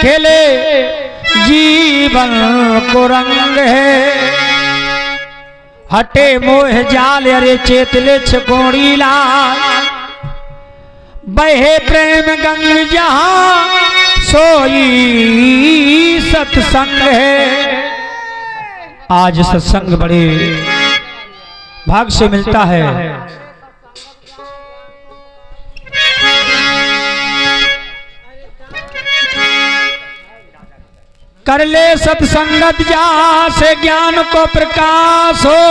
खेले जीवन को रंग है। हटे मोह जाल अरे चेतले छकोड़ी लाल, बहे प्रेम गंग जहां सोई सत्संग है। आज सत्संग बड़े भाग से मिलता है। कर ले सत्संगत जा से ज्ञान को प्रकाश हो,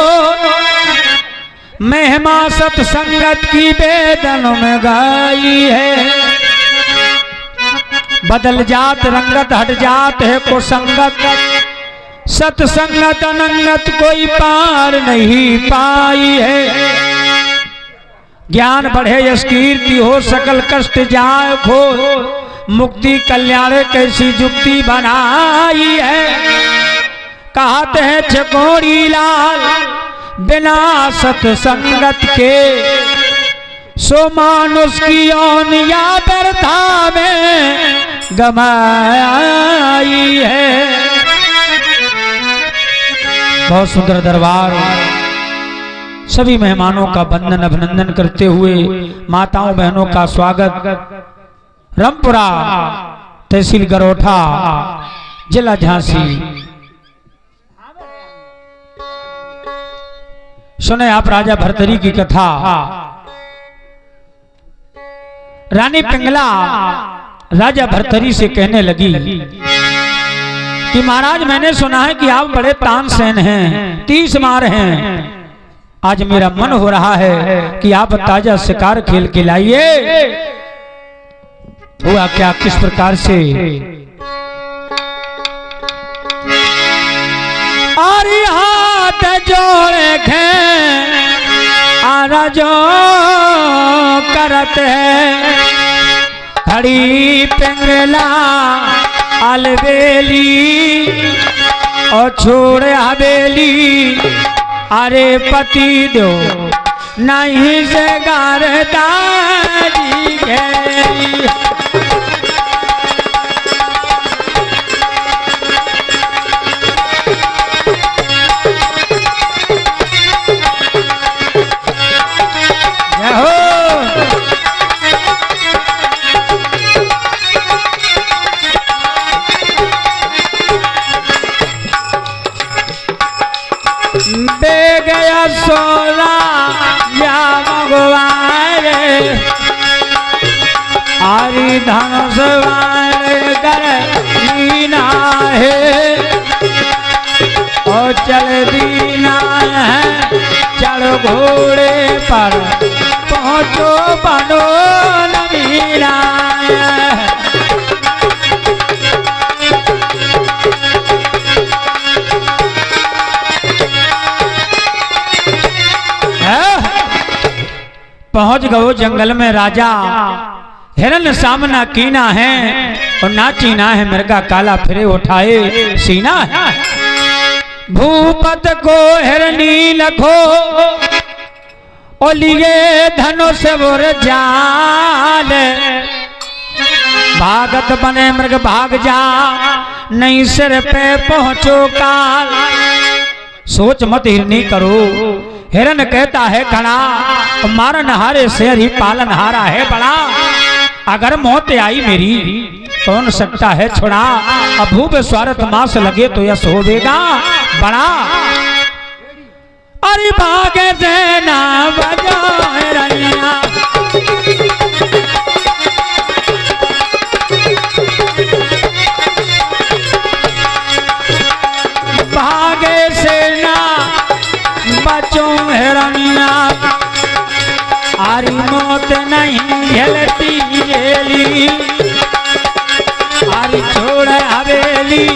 महिमा सत्संगत की वेदन में गाई है। बदल जात रंगत हट जात है को संगत, सत्संगत अनंगत कोई पार नहीं पाई है। ज्ञान बढ़े यश कीर्ति हो सकल कष्ट जाए खो, मुक्ति कल्याण कैसी जुक्ति बनाई है। कहते हैं छकोड़ी लाल बिना सत्संगत के सो मानुष की ओनिया व्यर्था में गमाई है। बहुत सुंदर दरबार, सभी मेहमानों का वंदन अभिनंदन करते हुए माताओं बहनों का स्वागत। रामपुरा तहसील गरोठा जिला झांसी। सुने आप राजा भरतरी की कथा। रानी पिंगला राजा भरतरी से कहने लगी कि महाराज मैंने सुना है कि आप बड़े तानसेन हैं, 30 मार हैं। आज मेरा मन हो रहा है कि आप ताजा शिकार खेल के लाइए। हुआ क्या, किस प्रकार से? और हाथ जोड़े आरा जो करत है, खड़ी पिंगला अलबेली और छोड़े हवेली। अरे पति दो नहीं से गारदारी गई। बे गया सोला या भगवान आरी धनुष कर दीना है और चल दीना है। चढ़ घोड़े पर पहुँचो बनो नवीना। पहुंच गयो जंगल में राजा, हिरन सामना कीना है और ना चीना है। मृगा काला फिरे उठाए सीना है। भूपत को हिरनी लखो और लिए धनुष और जाल। भागत बने मृग भाग जा नहीं सिर पे पहुंचो काल। सोच मत हिरनी करो, हिरन कहता है खड़ा, मारन हारे शेर ही पालन हारा है बड़ा। अगर मौत आई मेरी कौन सकता है छुड़ा। अभूप स्वार्थ मास लगे तो यश होवेगा बड़ा। अरे भागे से ना बजाए रैया, भागे से ना बचो हिरनिया। आरी मौत नहीं झेलती गेली, आरी छोड़ हवेली।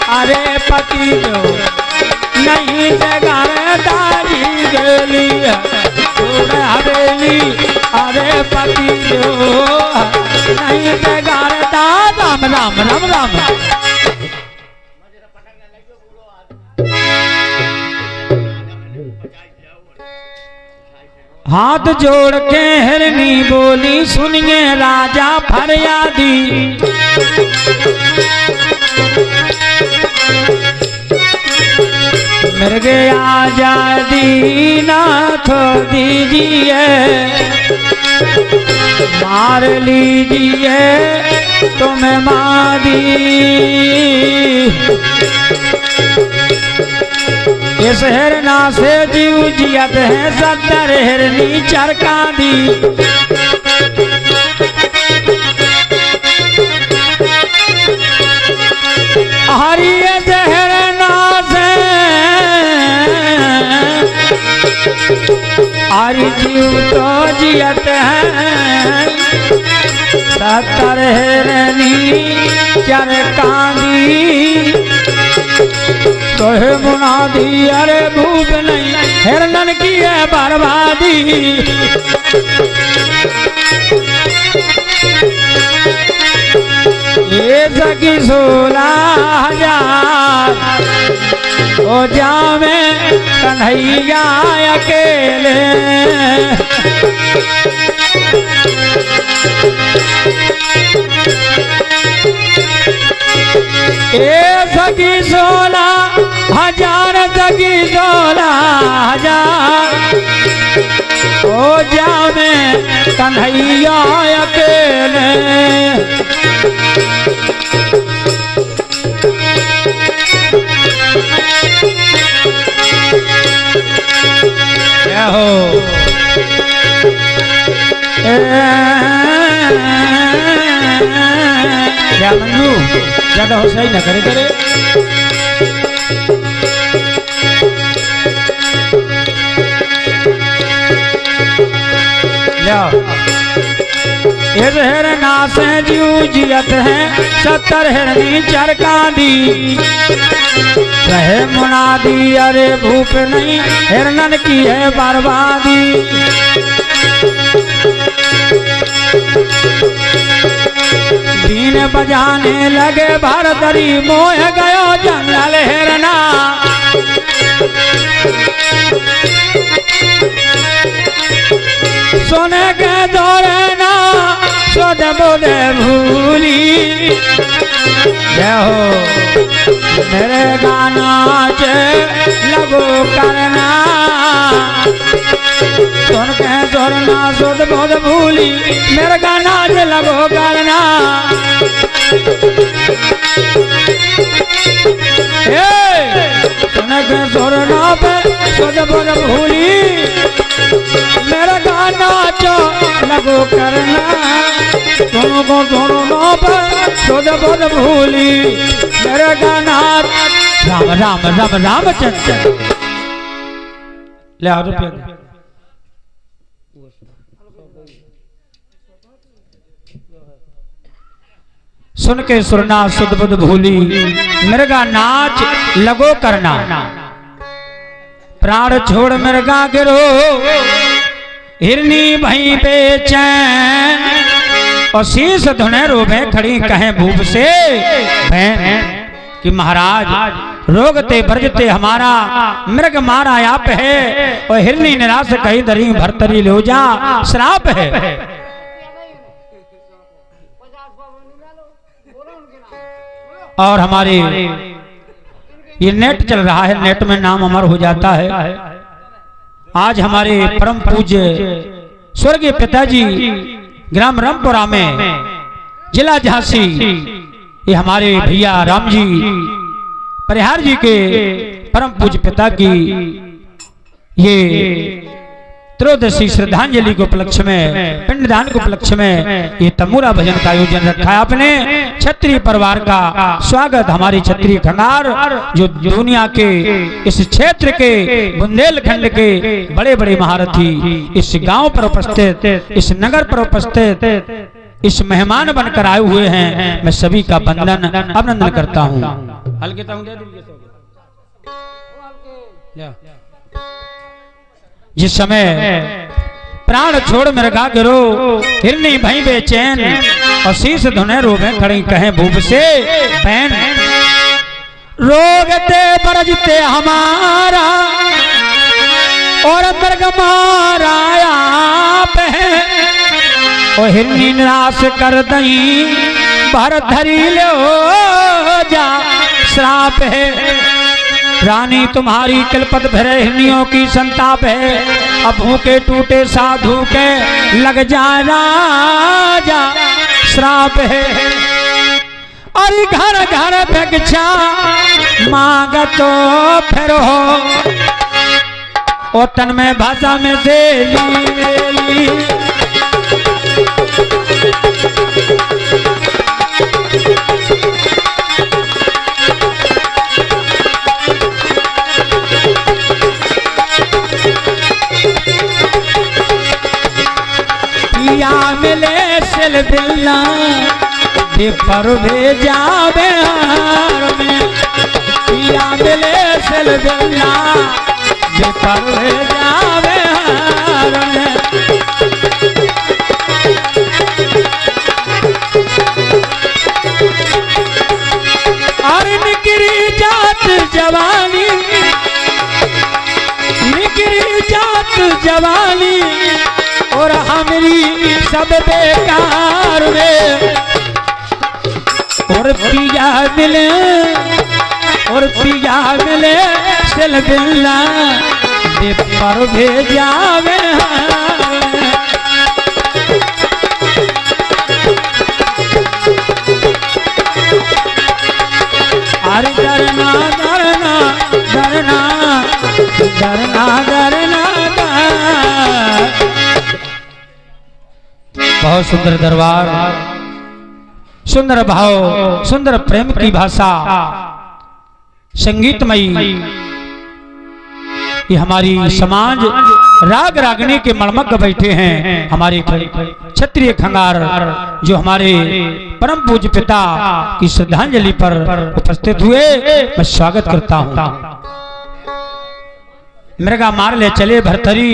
अरे पति जो नहीं जगारदारी गेली, छोड़ हवेली। अरे पति जो नहीं जगारदा। राम राम राम राम। हाथ जोड़ के हिरनी बोली सुनिए राजा फरियादी। मृगे आजादी नाथ दीजिए, मार लीजिए तुम्हें मादी। इस हिरना से जीव जियत है 70 हिरनी चरकांदी। हरी हिरना से हरी जीव तो जियत है 70 हिरनी चरकांदी। कहे मुनादी अरे भूप नहीं हिरनन की है बर्बादी। ये सकी 16,000 ओ जामे कन्हैया अकेले। ए सगी 16,000 सगी 16,000 ओ जामे कन्हैया अकेले। क्या हो क्या मंजू ज्यादा हो सही ना करे करे। हिरना से जीव जियत है 70 हिरनी चरकांदी। रहे मुनादी अरे भूप नहीं हिरनन की है बर्बादी। बीन बजाने लगे भरतरी मोह गयो जंगल हिरना। सोने के दौरे ना सोद बोले भूली। जय हो मेरे गाना चे लगो करना। सुन के जोरना सोद बोध भूली मेरे गाना चे लगो करना। सुन के जोरना पे सोद बोध भूली मेरा गाना चो लगो करना। दोनों को दोनों पर सोद बोध भूली मेरा गाना। राम राम राम रामचंद्र ले आओ रुपया। सुन के सुरना सुध बुध भूली मृगा नाच लगो करना। प्राण छोड़ मृगा गिरो हिरनी भई बेचैन। और शीश धुने रोबे खड़ी कहें भूप से बहन कि महाराज रोगते बरजते हमारा मृग मारा आप है। और हिरनी निराश कही दरी भरतरी लो जा श्राप है। और हमारे ये नेट चल रहा है, नेट में नाम अमर हो जाता है। आज हमारे परम पूज्य स्वर्गीय पिताजी ग्राम रामपुरा में जिला झांसी ये हमारे भैया राम जी परिहार जी के परम पूज्य पिता की ये त्रयोदशी श्रद्धांजलि के उपलक्ष्य में पिंडदान के उपलक्ष्य में ये तमूरा भजन का आयोजन रखा है आपने। क्षत्रिय परिवार का स्वागत हमारी क्षत्रिय खंगार जो दुनिया के इस क्षेत्र के बुंदेलखंड के बड़े बड़े महारथी इस गांव पर उपस्थित इस नगर पर उपस्थित इस मेहमान बनकर आए हुए हैं। मैं सभी का वंदन अभिनंदन करता हूँ। जिस समय प्राण छोड़ मृगा गिरो हिरनी भई बेचैन। और शीश धुने रोबे खड़ी कहें भूप से बहन। रोगते बरजते हमारा और मृग मारा आप है। और हिरनी निराश कर दई भर धरी लो जा श्राप है। रानी तुम्हारी कलपत भरे हिरनियों की संताप है। अब भूखे टूटे साधु के लग जाए राजा श्राप है। और घर घर भिक्षा मांग तो फिर हो ओ तन में भाषा में से ली। पिया मिले सिल बिल्ला पर भेजा बिहार में। पिया मिले सिल बिल्ला पर भेजा बिहार में। और निकरी जात जवानी, निकरी जात जवानी और हमारी सब बेकार में। और पिया मिले, और पिया मिले सिल बिल्ला पर भेजा अरे डरना डरना डरना डरना डरना। बहुत सुंदर दरबार, सुंदर भाव, सुंदर प्रेम की भाषा, संगीतमयी। ये हमारी समाज राग रागनी के मणमग्ग बैठे हैं। हमारे क्षत्रिय खंगार जो हमारे परम पूज्य पिता की श्रद्धांजलि पर उपस्थित हुए, मैं स्वागत करता हूँ। मृगा मार ले चले भरथरी,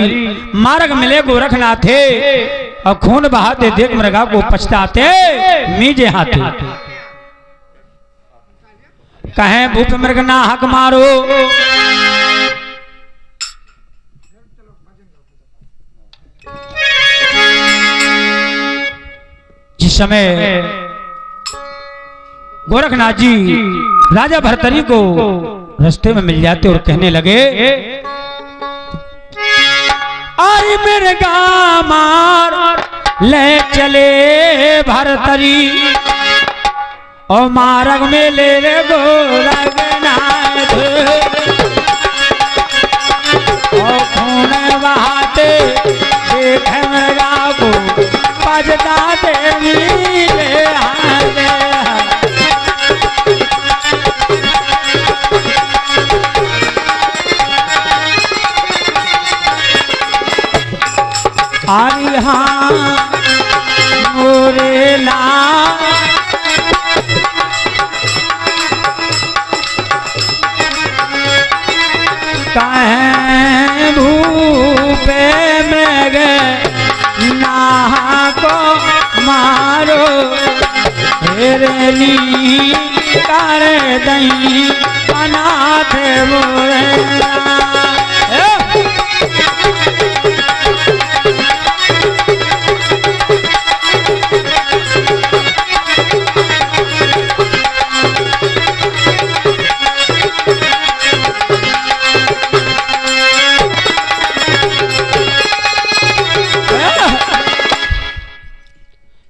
मार्ग मिले गोरखनाथे। और खून बहाते देख मृगा को पछताते मीजे हाथे। कहे भूप मृग ना हक मारो, जिस समय गोरखनाथ जी राजा भरतरी को रास्ते में मिल जाते और कहने लगे, आई मृगा मार ले चले भरतरी और मार्ग में ले रे गोरखनाथ। और खून बहाते देख मृगा को पछताते मीजे हाथे। आरी हाँ मोरे ला कहे भूपे मृग नाहा को मारो हेरनी कर दई अनाथ मोरे।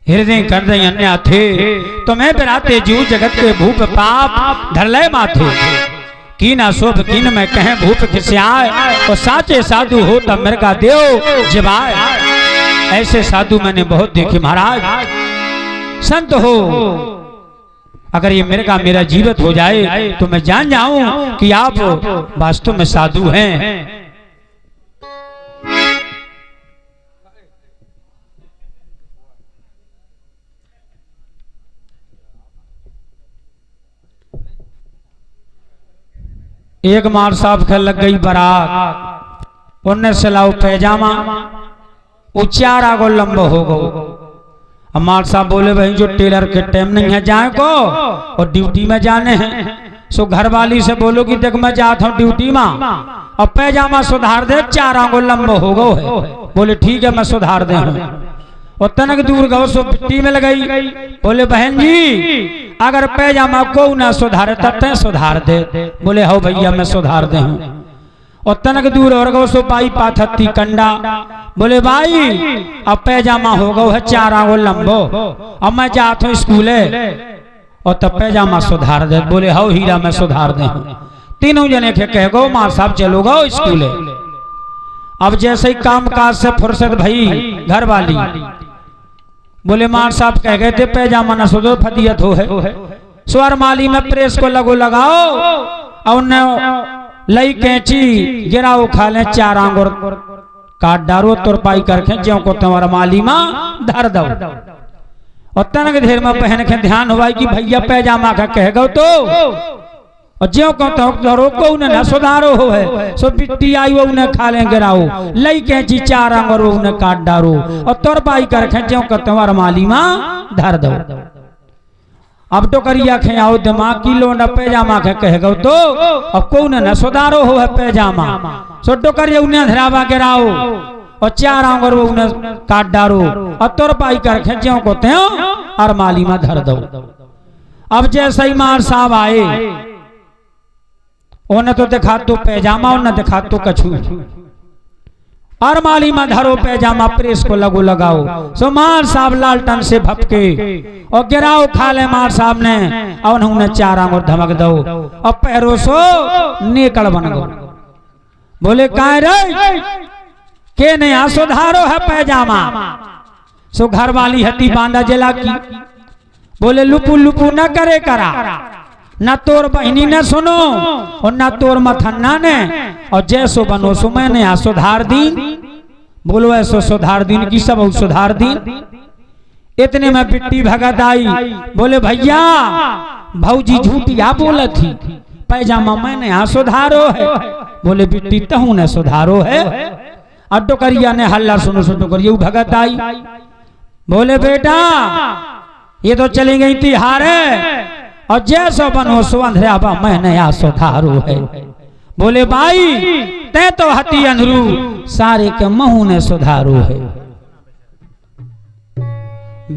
हृदय कर दई अन्य थे तुम्हें बिराते जीव जगत के भूप पाप धरलय माथे। की ना शोभ कीन में कहें भूप किसे आए और साचे साधु हो तब मृगा देव जबाए। ऐसे साधु मैंने बहुत देखे महाराज। संत हो अगर ये मृगा मेरा जीवित हो जाए तो मैं जान जाऊं कि आप वास्तव में साधु हैं। एक मार साहब के लग गई बारात, उन्ने से लाओ पैजामा उचारा को लंबा हो गो। मार साहब बोले भाई जो टेलर के टाइम नहीं है जाए को और ड्यूटी में जाने हैं। सो घर वाली से बोलो कि देख मैं जाता हूँ ड्यूटी में और पैजामा सुधार दे, 4 आंगुल लंबा हो गो है। बोले ठीक है मैं सुधार दे हूँ। और तनक दूर गो सो मिट्टी में लगाई। बोले बहन जी अगर पैजामा को ना सुधारे तब सुधार दे। बोले हो भैया मैं सुधार दे हूँ। और तनक दूर हो गो सो पाई पाथती कंडा। बोले भाई अब पैजामा हो गो है 4 आंगुल लंबो, अब मैं जाता हूँ स्कूले और तब पैजामा सुधार दे। बोले हो हीरा मैं सुधार दे हूँ। तीनों जने के कह गो मार साहब चलो गो स्कूले। अब जैसे ही काम काज से फुर्सत भई घर वाली बोले मार साहब कह गए थे पैजामा न सुधो फदियत हो है। स्वर माली में प्रेस को लगो लगाओ और लई कैंची गिराओ खा ले 4 आंगुर काट डारो तुरपाई करके ज्यों को तुम्हारा माली मां धर दो। और तनक देर में पहन के ध्यान हुआ कि भैया पैजामा का कह गो तो और ज्यों को धरो को उन्हें न सुधारो हो है। सो बिट्टी आई वो उन्हें खा ले गिराओ लई कैंची 4 आंगुर उन्हें काट डारो और तुरपाई करके ज्यों को तुम्हारा माली मां धर दो। अब तो करिया खे आओ दिमाग की लोंडा पैजामा के कह गो तो अब को न सुधारो हो है पैजामा। सो तो करिए उन्हें धरावा गिराओ और 4 आंगुर उन्हें काट डारो और तुरपाई करके ज्यों को त्यों और माली में धर दो। अब जैसे ही मार साहब आए उन्हें तो दिखा तो पैजामा उन्हें दिखा तो कछू और माली में धरो पैजामा प्रेस को लगो लगाओ। सो मार साहब लालटन से भपके और गिराओ खा ले मार साहब ने और उन्हें 4 आंगुर धमक दो और पैरों सो नेकड़ बन गो। बोले कह रे के नहीं सुधारो है पैजामा। सो घर वाली हती बांधा जला की। बोले लुपू लुपू न करे करा न तोर बहनी ने सुनो और न तोर मथन्ना ने और जैसो बनो सो मैंने यहाँ सुधार दीन। बोलो ऐसो सुधार दीन की सब सुधार दीन। इतने में बिट्टी भगत आई। बोले भैया भौजी झूठिया बोला थी पैजामा मैंने यहाँ सुधारो है। बोले बिट्टी तहू ने सुधारो है। अड्डो करिया ने हल्ला सुनो सुनो करिए भगत आई। बोले बेटा ये तो चली गई तिहारे और जैसो बनो सो अंधेरा बा मैंने यहाँ सुधारो है। बोले भाई ते तो हती अंधरू सारे के महू ने सुधारो है।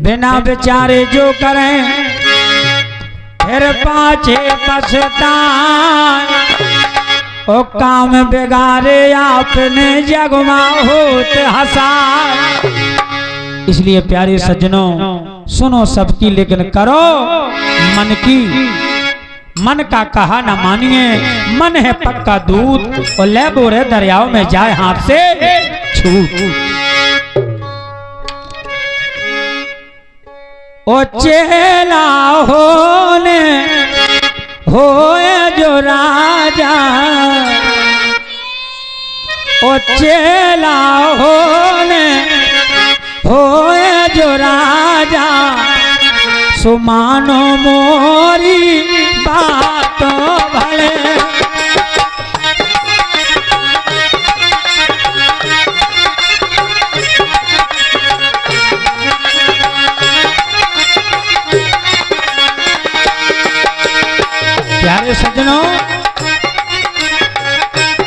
बिना बेचारे जो करें फिर पाछे पछताए ओ काम बिगाड़े आपने जगमा होत हंसाए। इसलिए प्यारे सज्जनों सुनो सबकी लेकिन करो मन की। मन का कहा न मानिए मन है पक्का दूध और ले बोरे दरियाओं में जाए हाथ से छूट। ओ चेला होने होए जो राजा ओ चेला होने होए जो राजा सुमानो मोरी बातों भले। प्यारे सज्जनों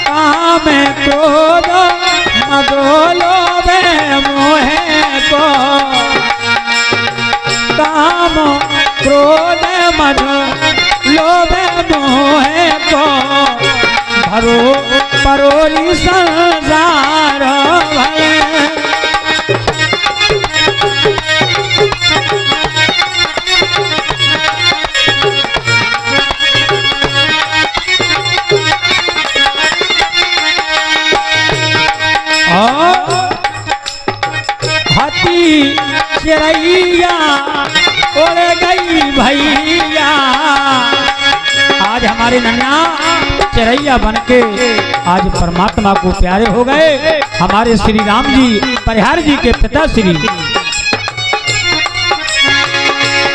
काम क्रोध मदोलो बे मोहे को काम क्रोध मद लोभ मोहे को भरो परोरी संसार भले। हती चिरैया उड़ गई भैया। आज हमारे नन्ना चिरैया बनके आज परमात्मा को प्यारे हो गए। हमारे श्री राम जी परिहार जी के पिता श्री।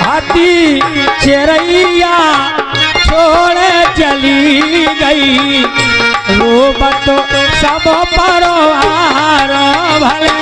हाथी चिरैया छोड़ चली गई रोबत सब परिवार भले।